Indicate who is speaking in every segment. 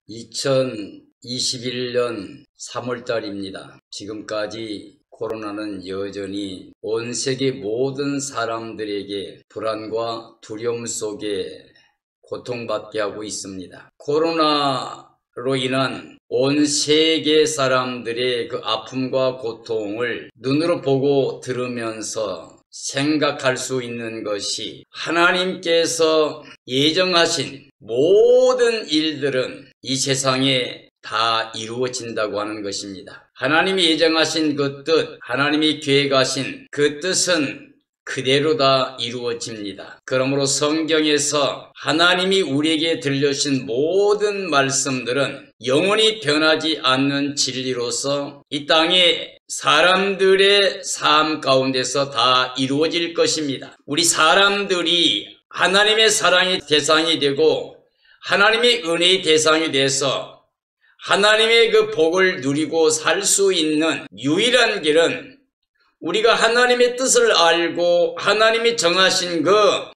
Speaker 1: 2021년 3월달입니다. 지금까지 코로나는 여전히 온 세계 모든 사람들에게 불안과 두려움 속에 고통받게 하고 있습니다. 코로나로 인한 온 세계 사람들의 그 아픔과 고통을 눈으로 보고 들으면서 생각할 수 있는 것이 하나님께서 예정하신 모든 일들은 이 세상에 다 이루어진다고 하는 것입니다. 하나님이 예정하신 그 뜻, 하나님이 계획하신 그 뜻은 그대로 다 이루어집니다. 그러므로 성경에서 하나님이 우리에게 들려주신 모든 말씀들은 영원히 변하지 않는 진리로서 이 땅에 사람들의 삶 가운데서 다 이루어질 것입니다. 우리 사람들이 하나님의 사랑의 대상이 되고 하나님의 은혜의 대상이 돼서 하나님의 그 복을 누리고 살 수 있는 유일한 길은 우리가 하나님의 뜻을 알고 하나님이 정하신 그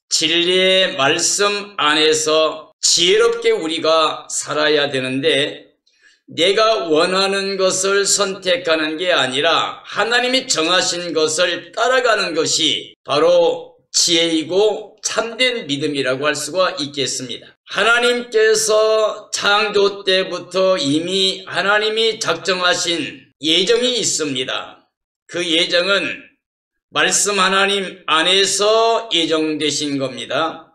Speaker 1: 진리의 말씀 안에서 지혜롭게 우리가 살아야 되는데, 내가 원하는 것을 선택하는 게 아니라 하나님이 정하신 것을 따라가는 것이 바로 지혜이고 참된 믿음이라고 할 수가 있겠습니다. 하나님께서 창조 때부터 이미 하나님이 작정하신 예정이 있습니다. 그 예정은 말씀 하나님 안에서 예정되신 겁니다.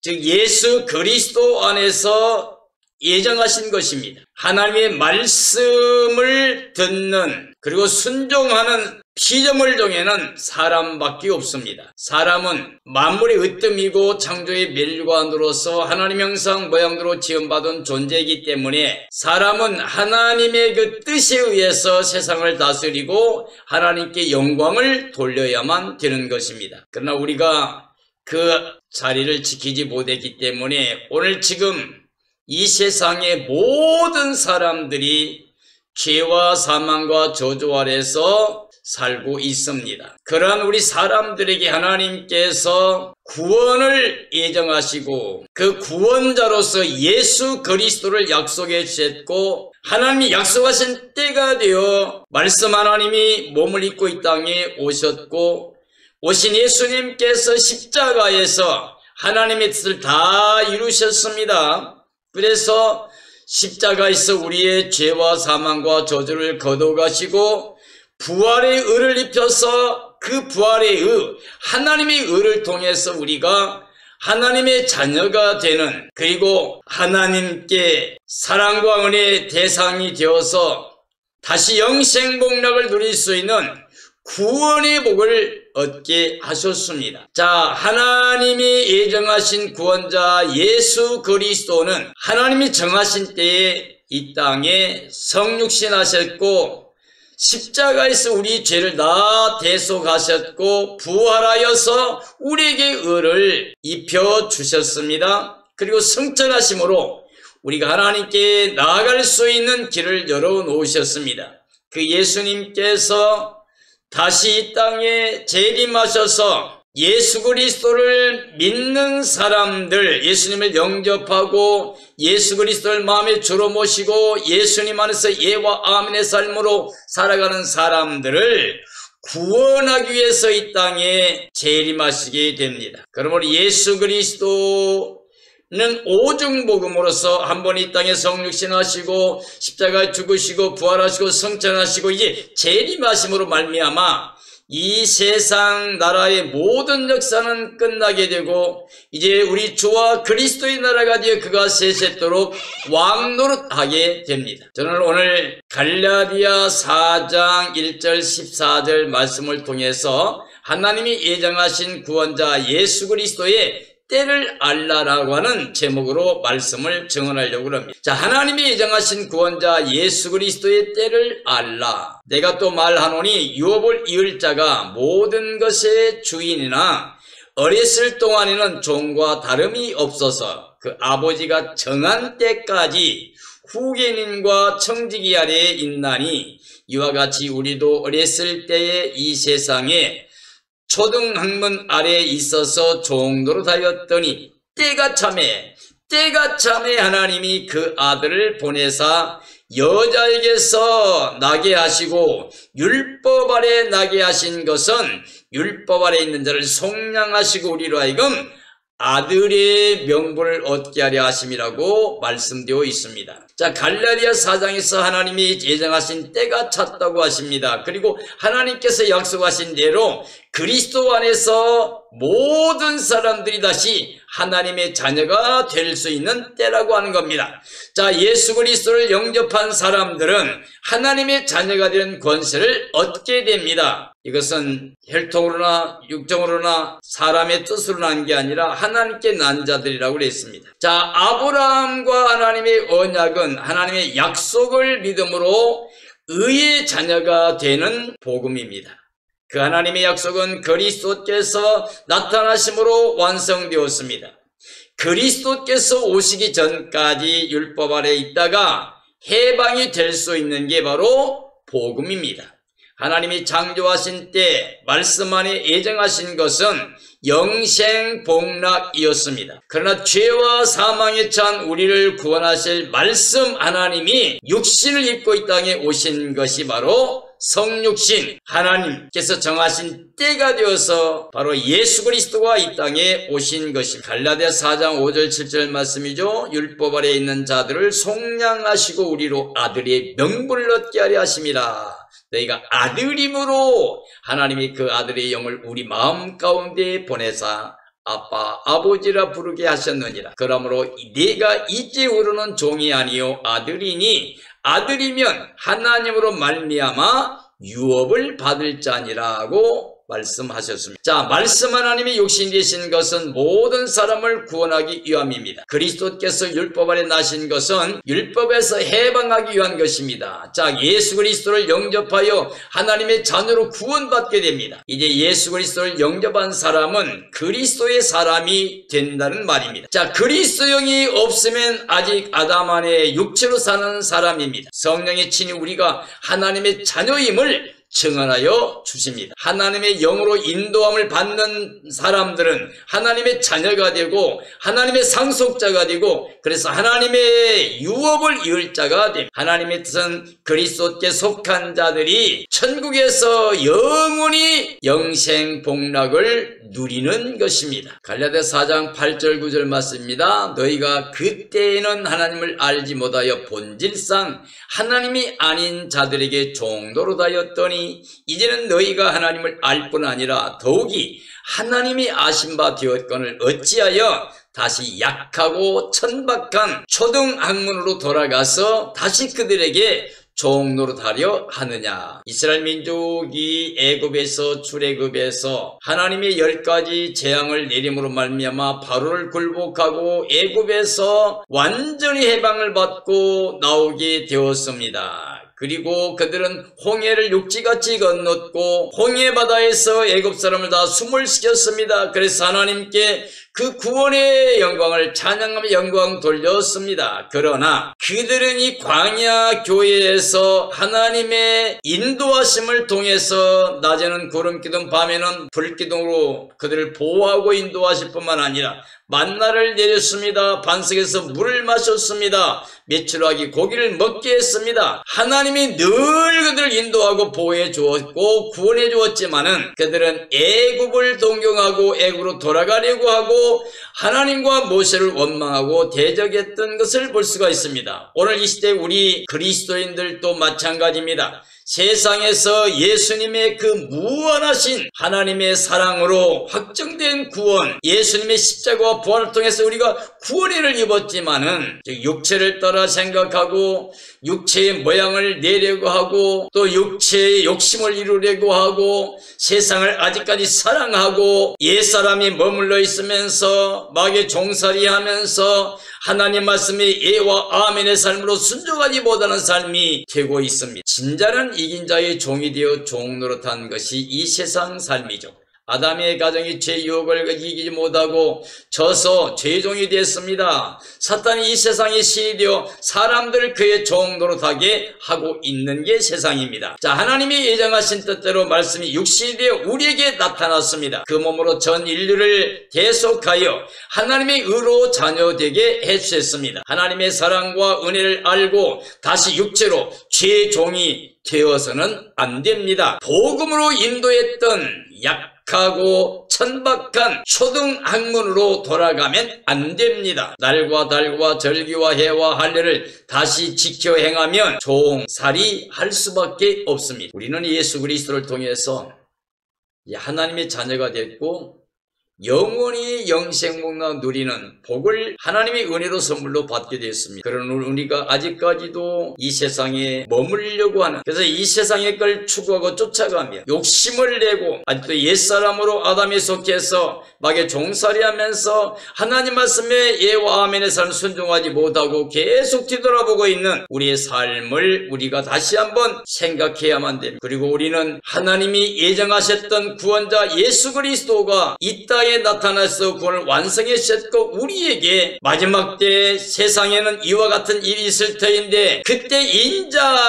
Speaker 1: 즉 예수 그리스도 안에서 예정하신 것입니다. 하나님의 말씀을 듣는 그리고 순종하는 피조물 중에는 사람밖에 없습니다. 사람은 만물의 으뜸이고 창조의 멸관으로서 하나님 형상 모양대로 지음받은 존재이기 때문에 사람은 하나님의 그 뜻에 의해서 세상을 다스리고 하나님께 영광을 돌려야만 되는 것입니다. 그러나 우리가 그 자리를 지키지 못했기 때문에 오늘 지금 이 세상의 모든 사람들이 죄와 사망과 저주 아래서 살고 있습니다. 그러한 우리 사람들에게 하나님께서 구원을 예정하시고 그 구원자로서 예수 그리스도를 약속해 주셨고, 하나님이 약속하신 때가 되어 말씀 하나님이 몸을 입고 이 땅에 오셨고, 오신 예수님께서 십자가에서 하나님의 뜻을 다 이루셨습니다. 그래서 십자가에서 우리의 죄와 사망과 저주를 거둬가시고 부활의 의를 입혀서 그 부활의 의, 하나님의 의를 통해서 우리가 하나님의 자녀가 되는, 그리고 하나님께 사랑과 은혜의 대상이 되어서 다시 영생복락을 누릴 수 있는 구원의 복을 얻게 하셨습니다. 자, 하나님이 예정하신 구원자 예수 그리스도는 하나님이 정하신 때에 이 땅에 성육신하셨고 십자가에서 우리 죄를 다 대속하셨고 부활하여서 우리에게 의를 입혀주셨습니다. 그리고 성천하심으로 우리가 하나님께 나아갈 수 있는 길을 열어놓으셨습니다. 그 예수님께서 다시 이 땅에 재림하셔서 예수 그리스도를 믿는 사람들, 예수님을 영접하고 예수 그리스도를 마음의 주로 모시고 예수님 안에서 예와 아멘의 삶으로 살아가는 사람들을 구원하기 위해서 이 땅에 재림하시게 됩니다. 그러므로 예수 그리스도는 오중복음으로서 한 번 이 땅에 성육신하시고 십자가에 죽으시고 부활하시고 성천하시고 이제 재림하심으로 말미암아 이 세상 나라의 모든 역사는 끝나게 되고 이제 우리 주와 그리스도의 나라가 되어 그가 세세토록 왕노릇하게 됩니다. 저는 오늘 갈라디아 4장 1절 14절 말씀을 통해서 하나님이 예정하신 구원자 예수 그리스도의 때를 알라라고 하는 제목으로 말씀을 증언하려고 합니다. 자, 하나님이 예정하신 구원자 예수 그리스도의 때를 알라. 내가 또 말하노니 유업을 이을 자가 모든 것의 주인이나 어렸을 동안에는 종과 다름이 없어서 그 아버지가 정한 때까지 후계인과 청지기 아래에 있나니, 이와 같이 우리도 어렸을 때에 이 세상에 초등학문 아래에 있어서 종노릇하였더니 때가 참에 때가 참에 하나님이 그 아들을 보내사 여자에게서 나게 하시고 율법 아래 나게 하신 것은 율법 아래 있는 자를 속량하시고 우리로 하여금 아들의 명분을 얻게 하려 하심이라고 말씀되어 있습니다. 자, 갈라디아 4장에서 하나님이 예정하신 때가 찼다고 하십니다. 그리고 하나님께서 약속하신 대로 그리스도 안에서 모든 사람들이 다시 하나님의 자녀가 될 수 있는 때라고 하는 겁니다. 자, 예수 그리스도를 영접한 사람들은 하나님의 자녀가 되는 권세를 얻게 됩니다. 이것은 혈통으로나 육정으로나 사람의 뜻으로 난 게 아니라 하나님께 난 자들이라고 그랬습니다. 자, 아브라함과 하나님의 언약은 하나님의 약속을 믿음으로 의의 자녀가 되는 복음입니다. 그 하나님의 약속은 그리스도께서 나타나심으로 완성되었습니다. 그리스도께서 오시기 전까지 율법 아래 있다가 해방이 될 수 있는 게 바로 복음입니다. 하나님이 창조하신 때 말씀 안에 예정하신 것은 영생복락이었습니다. 그러나 죄와 사망에 찬 우리를 구원하실 말씀 하나님이 육신을 입고 이 땅에 오신 것이 바로 성육신 하나님께서 정하신 때가 되어서 바로 예수 그리스도가 이 땅에 오신 것입니다. 갈라디아 4장 5절 7절 말씀이죠. 율법 아래 있는 자들을 속량하시고 우리로 아들의 명분을 얻게 하려 하심이라. 너희가 아들임으로 하나님이 그 아들의 영을 우리 마음 가운데 보내사 아빠 아버지라 부르게 하셨느니라. 그러므로 네가 이제후로는 종이 아니요 아들이니 아들이면 하나님으로 말미암아 유업을 받을 자니라고 말씀하셨습니다. 자, 말씀 하나님이 육신 되신 것은 모든 사람을 구원하기 위함입니다. 그리스도께서 율법 아래 나신 것은 율법에서 해방하기 위한 것입니다. 자, 예수 그리스도를 영접하여 하나님의 자녀로 구원받게 됩니다. 이제 예수 그리스도를 영접한 사람은 그리스도의 사람이 된다는 말입니다. 자, 그리스도 영이 없으면 아직 아담 안에 육체로 사는 사람입니다. 성령의 친히 우리가 하나님의 자녀임을 증언하여 주십니다. 하나님의 영으로 인도함을 받는 사람들은 하나님의 자녀가 되고 하나님의 상속자가 되고 그래서 하나님의 유업을 이을 자가 됩니다. 하나님의 뜻은 그리스도께 속한 자들이 천국에서 영원히 영생복락을 누리는 것입니다. 갈라디아 4장 8절 9절 말씀입니다. 너희가 그때에는 하나님을 알지 못하여 본질상 하나님이 아닌 자들에게 종노릇하였더니 이제는 너희가 하나님을 알 뿐 아니라 더욱이 하나님이 아신 바 되었거늘 어찌하여 다시 약하고 천박한 초등학문으로 돌아가서 다시 그들에게 종노릇하려 하느냐. 이스라엘 민족이 애굽에서 출애굽에서 하나님의 10가지 재앙을 내림으로 말미암아 바로를 굴복하고 애굽에서 완전히 해방을 받고 나오게 되었습니다. 그리고 그들은 홍해를 육지같이 건넜고 홍해 바다에서 애굽 사람을 다 숨을 시켰습니다. 그래서 하나님께 그 구원의 영광을 찬양하며 영광 돌렸습니다. 그러나 그들은 이 광야 교회에서 하나님의 인도하심을 통해서 낮에는 구름기둥 밤에는 불기둥으로 그들을 보호하고 인도하실 뿐만 아니라 만나를 내렸습니다. 반석에서 물을 마셨습니다. 메추라기 고기를 먹게 했습니다. 하나님이 늘 그들을 인도하고 보호해 주었고 구원해 주었지만은 그들은 애굽을 동경하고 애굽으로 돌아가려고 하고 하나님과 모세를 원망하고 대적했던 것을 볼 수가 있습니다. 오늘 이 시대 우리 그리스도인들도 마찬가지입니다. 세상에서 예수님의 그 무한하신 하나님의 사랑으로 확정된 구원, 예수님의 십자가와 부활을 통해서 우리가 구원을 입었지만은 육체를 따라 생각하고 육체의 모양을 내려고 하고 또 육체의 욕심을 이루려고 하고 세상을 아직까지 사랑하고 옛사람이 머물러 있으면서 마귀의 종살이 하면서 하나님 말씀의 예와 아멘의 삶으로 순종하지 못하는 삶이 되고 있습니다. 진짜는 이긴 자의 종이 되어 종노릇한 것이 이 세상 삶이죠. 아담의 가정이 죄 유혹을 이기지 못하고 져서 죄종이 됐습니다. 사탄이 이 세상의 신이 되어 사람들을 그의 종 노릇하게 하고 있는 게 세상입니다. 자, 하나님이 예정하신 뜻대로 말씀이 육신이 되어 우리에게 나타났습니다. 그 몸으로 전 인류를 대속하여 하나님의 의로 자녀 되게 해주셨습니다. 하나님의 사랑과 은혜를 알고 다시 육체로 죄종이 되어서는 안 됩니다. 복음으로 인도했던 약하고 천박한 초등학문으로 돌아가면 안 됩니다. 날과 달과 절기와 해와 할례를 다시 지켜 행하면 종살이 할 수밖에 없습니다. 우리는 예수 그리스도를 통해서 하나님의 자녀가 됐고 영원히 영생복락 누리는 복을 하나님의 은혜로 선물로 받게 되었습니다. 그러나 우리가 아직까지도 이 세상에 머물려고 하는, 그래서 이 세상의 걸 추구하고 쫓아가며 욕심을 내고 아직도 옛사람으로 아담에 속해서 막에 종살이하면서 하나님 말씀에 예와 아멘의 삶을 순종하지 못하고 계속 뒤돌아보고 있는 우리의 삶을 우리가 다시 한번 생각해야만 됩니다. 그리고 우리는 하나님이 예정하셨던 구원자 예수 그리스도가 이 땅에 나타나서 구원을 완성해 주셨고 우리에게 마지막 때 세상에는 이와 같은 일이 있을 터인데 그때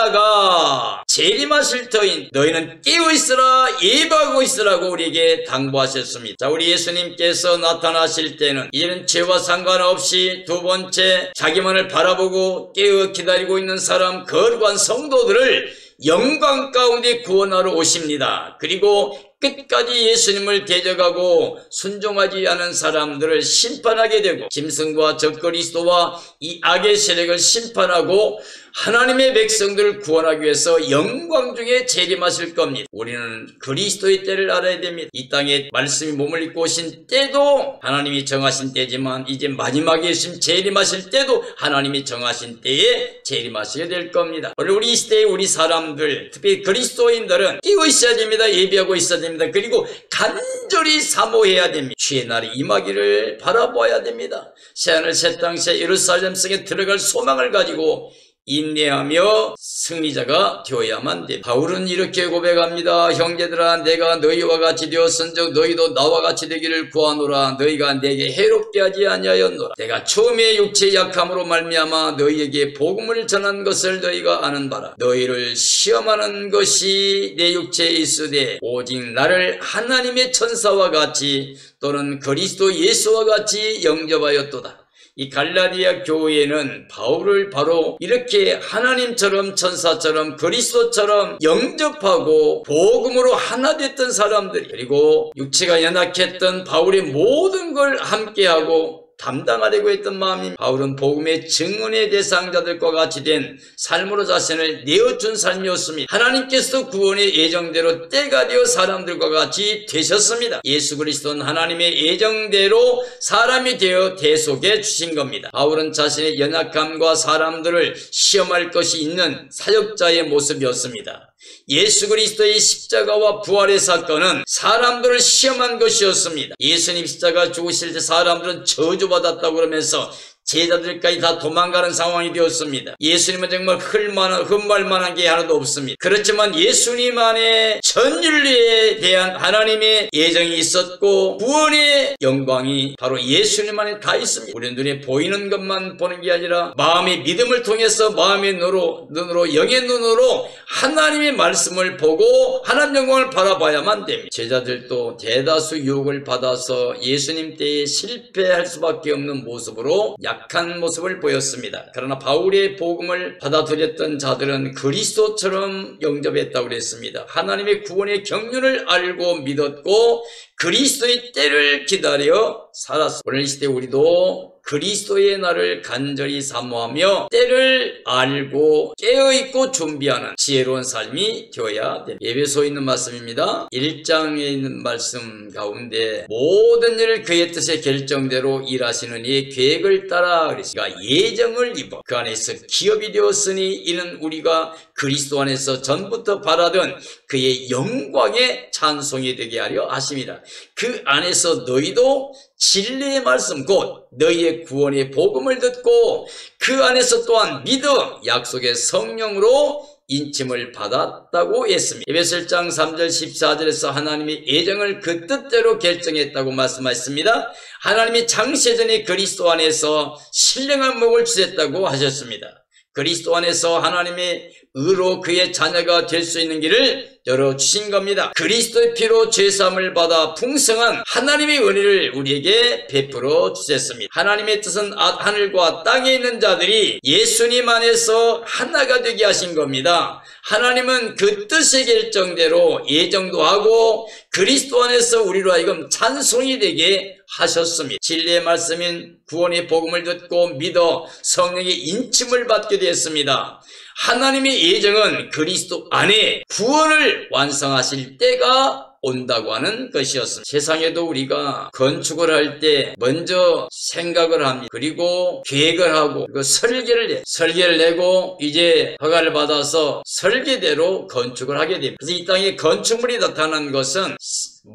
Speaker 1: 인자가 재림하실 터인 너희는 깨어있으라 예비하고 있으라고 우리에게 당부하셨습니다. 자, 우리 예수님께서 나타나실 때는 이제는 죄와 상관없이 두 번째 자기만을 바라보고 깨어 기다리고 있는 사람 거룩한 성도들을 영광 가운데 구원하러 오십니다. 그리고 끝까지 예수님을 대적하고 순종하지 않은 사람들을 심판하게 되고 짐승과 적그리스도와 이 악의 세력을 심판하고 하나님의 백성들을 구원하기 위해서 영광 중에 재림하실 겁니다. 우리는 그리스도의 때를 알아야 됩니다. 이 땅에 말씀이 몸을 입고 오신 때도 하나님이 정하신 때지만 이제 마지막에 예수님 재림하실 때도 하나님이 정하신 때에 재림하시게 될 겁니다. 우리 이 시대의 우리 사람들, 특히 그리스도인들은 깨어 있어야 됩니다. 예비하고 있어야 됩니다. 그리고 간절히 사모해야 됩니다. 주의 날이 임하기를 바라보아야 됩니다. 새하늘 새 땅 새 예루살렘 성에 들어갈 소망을 가지고 인내하며 승리자가 되어야만 됩니다. 바울은 이렇게 고백합니다. 형제들아, 내가 너희와 같이 되었은즉 너희도 나와 같이 되기를 구하노라. 너희가 내게 해롭게 하지 아니하였노라. 내가 처음에 육체의 약함으로 말미암아 너희에게 복음을 전한 것을 너희가 아는 바라. 너희를 시험하는 것이 내 육체에 있으되 오직 나를 하나님의 천사와 같이 또는 그리스도 예수와 같이 영접하였도다. 이 갈라디아 교회는 바울을 바로 이렇게 하나님처럼 천사처럼 그리스도처럼 영접하고 복음으로 하나 됐던 사람들이, 그리고 육체가 연약했던 바울의 모든 걸 함께하고 담당하려고 했던 마음이, 바울은 복음의 증언의 대상자들과 같이 된 삶으로 자신을 내어준 삶이었습니다. 하나님께서 구원의 예정대로 때가 되어 사람들과 같이 되셨습니다. 예수 그리스도는 하나님의 예정대로 사람이 되어 대속해 주신 겁니다. 바울은 자신의 연약함과 사람들을 시험할 것이 있는 사역자의 모습이었습니다. 예수 그리스도의 십자가와 부활의 사건은 사람들을 시험한 것이었습니다. 예수님 십자가 죽으실 때 사람들은 저주받았다고 그러면서 제자들까지 다 도망가는 상황이 되었습니다. 예수님은 정말 흠말만한 게 하나도 없습니다. 그렇지만 예수님 안에 전 인류에 대한 하나님의 예정이 있었고 구원의 영광이 바로 예수님 안에 다 있습니다. 우리 눈에 보이는 것만 보는 게 아니라 마음의 믿음을 통해서 마음의 눈으로 영의 눈으로 하나님의 말씀을 보고 하나님 영광을 바라봐야만 됩니다. 제자들도 대다수 유혹을 받아서 예수님 때에 실패할 수밖에 없는 모습으로 약한 모습을 보였습니다. 그러나 바울의 복음을 받아들였던 자들은 그리스도처럼 영접했다고 그랬습니다. 하나님의 구원의 경륜을 알고 믿었고 그리스도의 때를 기다려 살았습니다. 오늘 이 시대 우리도 그리스도의 날을 간절히 사모하며 때를 알고 깨어있고 준비하는 지혜로운 삶이 되어야 됩니다. 예배소에 있는 말씀입니다. 1장에 있는 말씀 가운데 모든 일을 그의 뜻의 결정대로 일하시는 이의 계획을 따라 그랬으니까 예정을 입어 그 안에서 기업이 되었으니 이는 우리가 그리스도 안에서 전부터 바라던 그의 영광의 찬송이 되게 하려 하심이라. 그 안에서 너희도 진리의 말씀 곧 너희의 구원의 복음을 듣고 그 안에서 또한 믿어 약속의 성령으로 인침을 받았다고 했습니다. 에베소 1장 3절 14절에서 하나님이 예정을 그 뜻대로 결정했다고 말씀하셨습니다. 하나님이 창세전에 그리스도 안에서 신령한 목을 주셨다고 하셨습니다. 그리스도 안에서 하나님의 의로 그의 자녀가 될 수 있는 길을 열어주신 겁니다. 그리스도의 피로 죄사함을 받아 풍성한 하나님의 은혜를 우리에게 베풀어 주셨습니다. 하나님의 뜻은 하늘과 땅에 있는 자들이 예수님 안에서 하나가 되게 하신 겁니다. 하나님은 그 뜻의 결정대로 예정도 하고 그리스도 안에서 우리로 하여금 찬송이 되게 하셨습니다. 진리의 말씀인 구원의 복음을 듣고 믿어 성령의 인침을 받게 되었습니다. 하나님의 예정은 그리스도 안에 구원을 완성하실 때가 온다고 하는 것이었습니다. 세상에도 우리가 건축을 할 때 먼저 생각을 합니다. 그리고 계획을 하고 그리고 설계를 내고 이제 허가를 받아서 설계대로 건축을 하게 됩니다. 그래서 이 땅에 건축물이 나타난 것은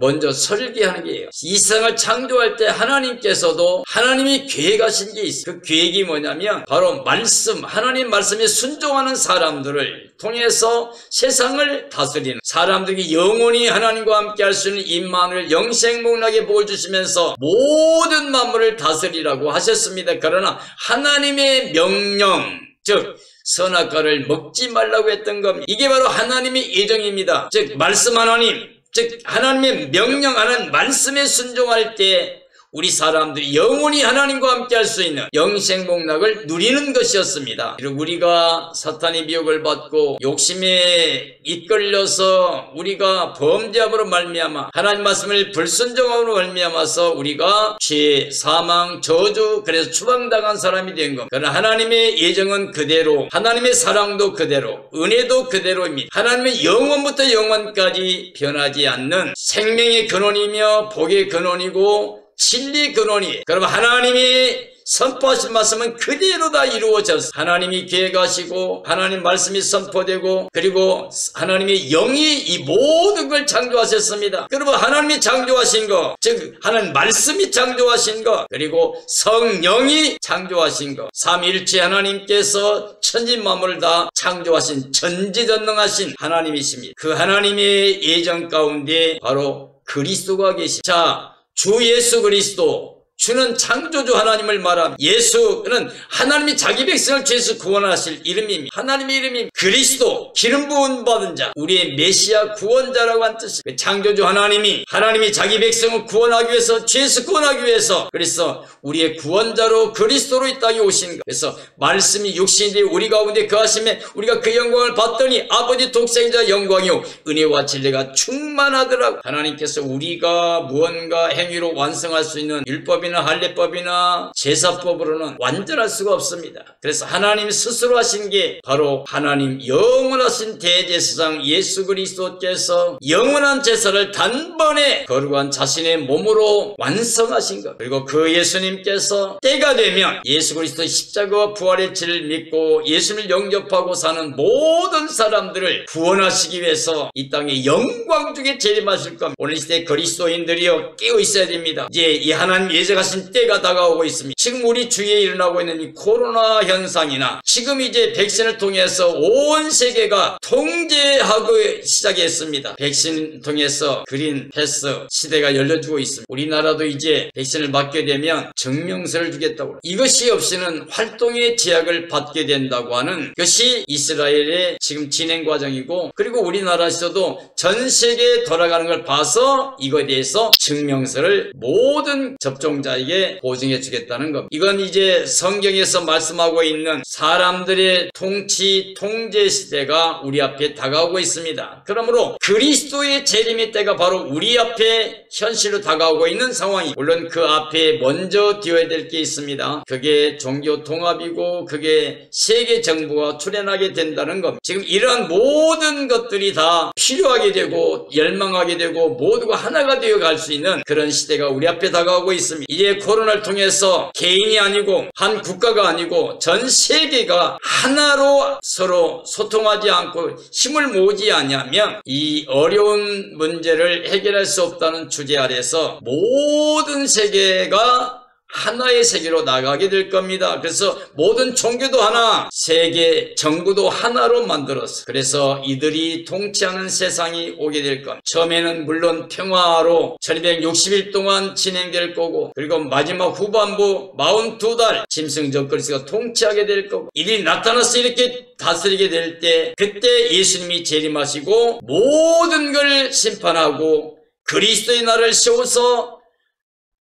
Speaker 1: 먼저 설계하는 게예요. 이 세상을 창조할 때 하나님께서도 하나님이 계획하신 게 있어요. 그 계획이 뭐냐면 바로 말씀, 하나님 말씀에 순종하는 사람들을 통해서 세상을 다스리는, 사람들이 영원히 하나님과 함께 할 수 있는 임마누엘 영생복락의 복을 주시면서 모든 만물을 다스리라고 하셨습니다. 그러나 하나님의 명령, 즉 선악과를 먹지 말라고 했던 겁니다. 이게 바로 하나님의 예정입니다. 즉 말씀 하나님, 즉 하나님의 명령하는 말씀에 순종할 때 우리 사람들이 영원히 하나님과 함께 할 수 있는 영생복락을 누리는 것이었습니다. 그리고 우리가 사탄의 미혹을 받고 욕심에 이끌려서 우리가 범죄함으로 말미암아 하나님 말씀을 불순종함으로 말미암아서 우리가 죄, 사망, 저주, 그래서 추방당한 사람이 된 겁니다. 그러나 하나님의 예정은 그대로, 하나님의 사랑도 그대로, 은혜도 그대로입니다. 하나님의 영원부터 영원까지 변하지 않는 생명의 근원이며 복의 근원이고 진리 근원이, 그러면 하나님이 선포하신 말씀은 그대로 다 이루어졌습니다. 하나님이 계획하시고 하나님 말씀이 선포되고 그리고 하나님의 영이 이 모든 걸 창조하셨습니다. 그러면 하나님이 창조하신 것, 즉 하나님 말씀이 창조하신 것, 그리고 성령이 창조하신 것, 삼위일체 하나님께서 천지만물을 다 창조하신 전지전능하신 하나님이십니다. 그 하나님의 예정 가운데 바로 그리스도가 계십니다. 자, 주 예수 그리스도, 주는 창조주 하나님을 말합니다. 예수는 하나님이 자기 백성을 죄에서 구원하실 이름입니다. 하나님의 이름이 그리스도, 기름 부은 받은 자, 우리의 메시아 구원자라고 한 뜻입니다. 창조주 하나님이 자기 백성을 구원하기 위해서, 죄에서 구원하기 위해서, 그래서 우리의 구원자로 그리스도로 이 땅에 오신 것. 그래서 말씀이 육신이 되어 우리 가운데 거하심에 우리가 그 영광을 봤더니 아버지 독생자 영광이요 은혜와 진리가 충만하더라고. 하나님께서 우리가 무언가 행위로 완성할 수 있는 율법이나 할례법이나 제사법으로는 완전할 수가 없습니다. 그래서 하나님 스스로 하신 게 바로 하나님 영원하신 대제사장 예수 그리스도께서 영원한 제사를 단번에 거룩한 자신의 몸으로 완성하신 것. 그리고 그 예수님께서 때가 되면 예수 그리스도의 십자가와 부활의 진리를 믿고 예수를 영접하고 사는 모든 사람들을 구원하시기 위해서 이 땅에 영광 중에 재림하실 겁니다. 오늘 시대 그리스도인들이여 깨어 있어야 됩니다. 이제 이 하나님 예정하신 때가 다가오고 있습니다. 지금 우리 주위에 일어나고 있는 이 코로나 현상이나 지금 이제 백신을 통해서 온 세계가 통제하고 시작했습니다. 백신을 통해서 그린 패스 시대가 열려주고 있습니다. 우리나라도 이제 백신을 맞게 되면 증명서를 주겠다고, 이것이 없이는 활동의 제약을 받게 된다고 하는 것이 이스라엘의 지금 진행 과정이고, 그리고 우리나라에서도 전 세계에 돌아가는 걸 봐서 이거에 대해서 증명서를 모든 접종자에게 보증해 주겠다는 겁니다. 이건 이제 성경에서 말씀하고 있는 사람들의 통치, 통제 시대가 우리 앞에 다가오고 있습니다. 그러므로 그리스도의 재림의 때가 바로 우리 앞에 현실로 다가오고 있는 상황이, 물론 그 앞에 먼저 되어야 될 게 있습니다. 그게 종교 통합이고 그게 세계 정부가 출현하게 된다는 겁니다. 지금 이러한 모든 것들이 다 필요하게 되고 열망하게 되고 모두가 하나가 되어 갈 수 있는 그런 시대가 우리 앞에 다가오고 있습니다. 이제 코로나를 통해서 개인이 아니고 한 국가가 아니고 전 세계가 하나로 서로 소통하지 않고 힘을 모으지 않으면 이 어려운 문제를 해결할 수 없다는 주제 아래서 모든 세계가 하나의 세계로 나가게 될 겁니다. 그래서 모든 종교도 하나, 세계 정부도 하나로 만들었어. 그래서 이들이 통치하는 세상이 오게 될 겁니다. 처음에는 물론 평화로 1260일 동안 진행될 거고, 그리고 마지막 후반부 42달 짐승 적그리스도가 통치하게 될 거고, 이들이 나타나서 이렇게 다스리게 될 때, 그때 예수님이 재림하시고 모든 걸 심판하고 그리스도의 날을 세워서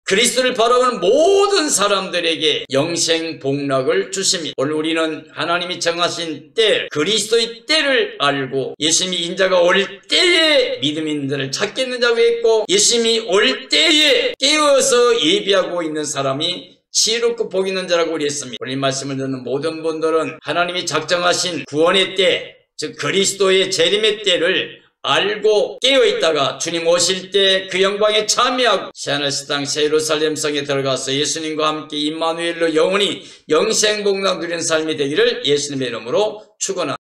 Speaker 1: 그리스도를 바라보는 모든 사람들에게 영생 복락을 주십니다. 오늘 우리는 하나님이 정하신 때, 그리스도의 때를 알고 예수님이 인자가 올 때에 믿음 있는 자를 찾겠느냐고 했고, 예수님이 올 때에 깨어서 예비하고 있는 사람이 지혜롭고 복 있는 자라고 우리 했습니다. 오늘 이 말씀을 듣는 모든 분들은 하나님이 작정하신 구원의 때, 즉 그리스도의 재림의 때를 알고 깨어있다가 주님 오실 때 그 영광에 참여하고 새하늘 새 땅 새 예루살렘 성에 들어가서 예수님과 함께 임마누엘로 영원히 영생복락 누리는 삶이 되기를 예수님의 이름으로 축원합니다.